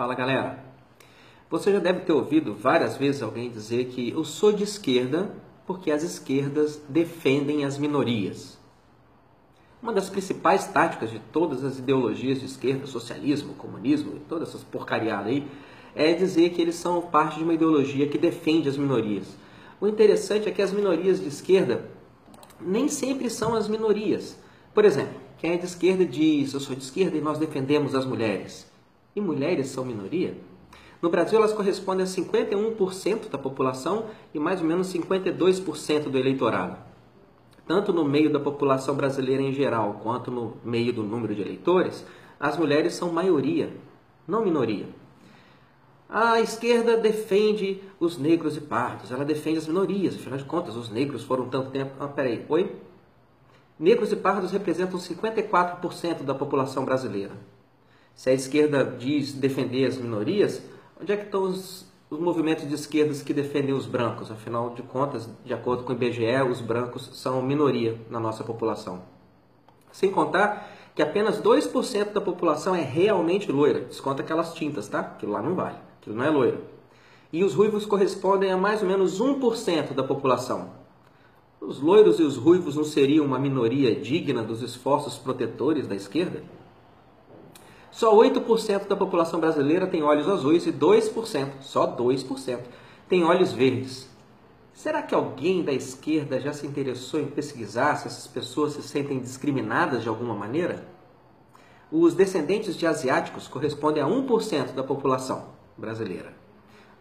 Fala, galera. Você já deve ter ouvido várias vezes alguém dizer que eu sou de esquerda porque as esquerdas defendem as minorias. Uma das principais táticas de todas as ideologias de esquerda, socialismo, comunismo e todas essas porcariadas aí, é dizer que eles são parte de uma ideologia que defende as minorias. O interessante é que as minorias de esquerda nem sempre são as minorias. Por exemplo, quem é de esquerda diz, eu sou de esquerda e nós defendemos as mulheres. E mulheres são minoria? No Brasil, elas correspondem a 51% da população e mais ou menos 52% do eleitorado. Tanto no meio da população brasileira em geral, quanto no meio do número de eleitores, as mulheres são maioria, não minoria. A esquerda defende os negros e pardos, ela defende as minorias, afinal de contas, os negros foram tanto tempo... peraí, oi? Negros e pardos representam 54% da população brasileira. Se a esquerda diz defender as minorias, onde é que estão os movimentos de esquerdas que defendem os brancos? Afinal de contas, de acordo com o IBGE, os brancos são minoria na nossa população. Sem contar que apenas 2% da população é realmente loira. Desconta aquelas tintas, tá? Aquilo lá não vale. Aquilo não é loiro. E os ruivos correspondem a mais ou menos 1% da população. Os loiros e os ruivos não seriam uma minoria digna dos esforços protetores da esquerda? Só 8% da população brasileira tem olhos azuis e 2%, só 2%, tem olhos verdes. Será que alguém da esquerda já se interessou em pesquisar se essas pessoas se sentem discriminadas de alguma maneira? Os descendentes de asiáticos correspondem a 1% da população brasileira.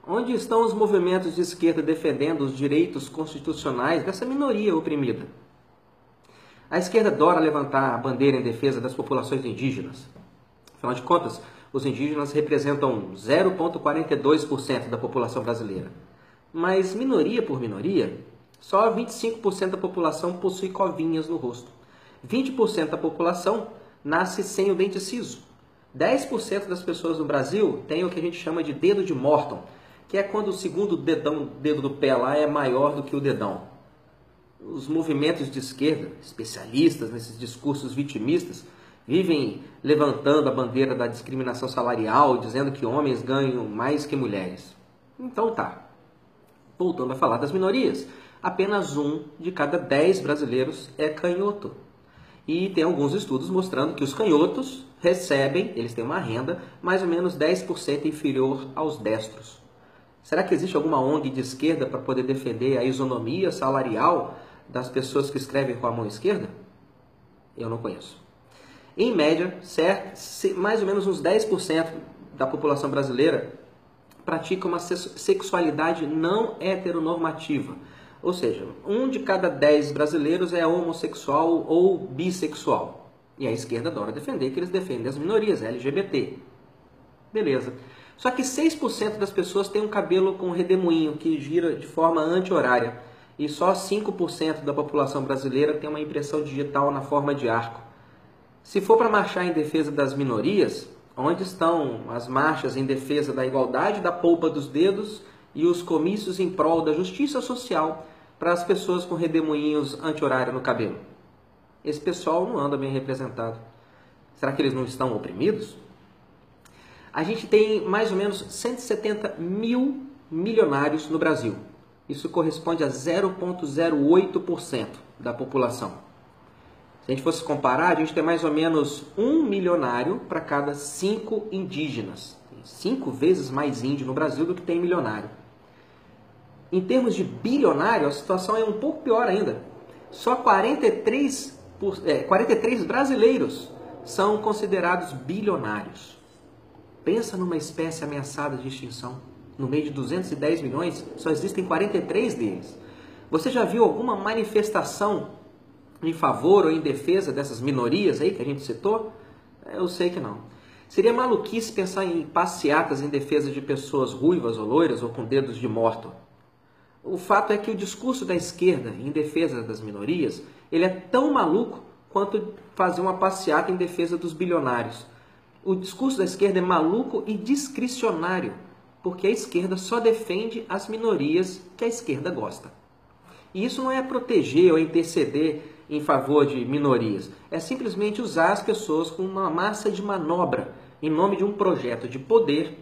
Onde estão os movimentos de esquerda defendendo os direitos constitucionais dessa minoria oprimida? A esquerda adora levantar a bandeira em defesa das populações indígenas. Afinal de contas, os indígenas representam 0,42% da população brasileira. Mas minoria por minoria, só 25% da população possui covinhas no rosto. 20% da população nasce sem o dente ciso. 10% das pessoas no Brasil têm o que a gente chama de dedo de Morton, que é quando o segundo dedo do pé lá é maior do que o dedão. Os movimentos de esquerda, especialistas nesses discursos vitimistas, vivem levantando a bandeira da discriminação salarial, dizendo que homens ganham mais que mulheres. Então tá. Voltando a falar das minorias, apenas 1 de cada 10 brasileiros é canhoto. E tem alguns estudos mostrando que os canhotos recebem, eles têm uma renda mais ou menos 10% inferior aos destros. Será que existe alguma ONG de esquerda para poder defender a isonomia salarial das pessoas que escrevem com a mão esquerda? Eu não conheço. Em média, mais ou menos uns 10% da população brasileira pratica uma sexualidade não heteronormativa. Ou seja, 1 de cada 10 brasileiros é homossexual ou bissexual. E a esquerda adora defender que eles defendem as minorias, LGBT. Beleza. Só que 6% das pessoas têm um cabelo com redemoinho, que gira de forma anti-horária. E só 5% da população brasileira tem uma impressão digital na forma de arco. Se for para marchar em defesa das minorias, onde estão as marchas em defesa da igualdade da polpa dos dedos e os comícios em prol da justiça social para as pessoas com redemoinhos anti-horário no cabelo? Esse pessoal não anda bem representado. Será que eles não estão oprimidos? A gente tem mais ou menos 170 mil milionários no Brasil. Isso corresponde a 0,08% da população. Se a gente fosse comparar, a gente tem mais ou menos 1 milionário para cada 5 indígenas. Tem 5 vezes mais índio no Brasil do que tem milionário. Em termos de bilionário, a situação é um pouco pior ainda. Só 43 brasileiros são considerados bilionários. Pensa numa espécie ameaçada de extinção. No meio de 210 milhões, só existem 43 deles. Você já viu alguma manifestação em favor ou em defesa dessas minorias aí que a gente citou? Eu sei que não. Seria maluquice pensar em passeatas em defesa de pessoas ruivas ou loiras ou com dedos de morto. O fato é que o discurso da esquerda em defesa das minorias, ele é tão maluco quanto fazer uma passeata em defesa dos bilionários. O discurso da esquerda é maluco e discricionário, porque a esquerda só defende as minorias que a esquerda gosta. E isso não é proteger ou interceder em favor de minorias. É simplesmente usar as pessoas como uma massa de manobra em nome de um projeto de poder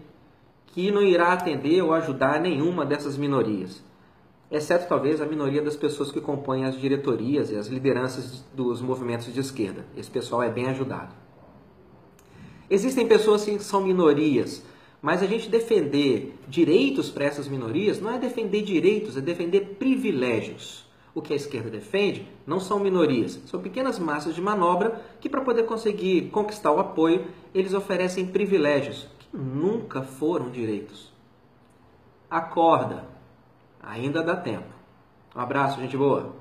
que não irá atender ou ajudar nenhuma dessas minorias, exceto talvez a minoria das pessoas que compõem as diretorias e as lideranças dos movimentos de esquerda. Esse pessoal é bem ajudado. Existem pessoas que são minorias, mas a gente defender direitos para essas minorias não é defender direitos, é defender privilégios. O que a esquerda defende não são minorias, são pequenas massas de manobra que, para poder conseguir conquistar o apoio, eles oferecem privilégios que nunca foram direitos. Acorda, ainda dá tempo. Um abraço, gente boa.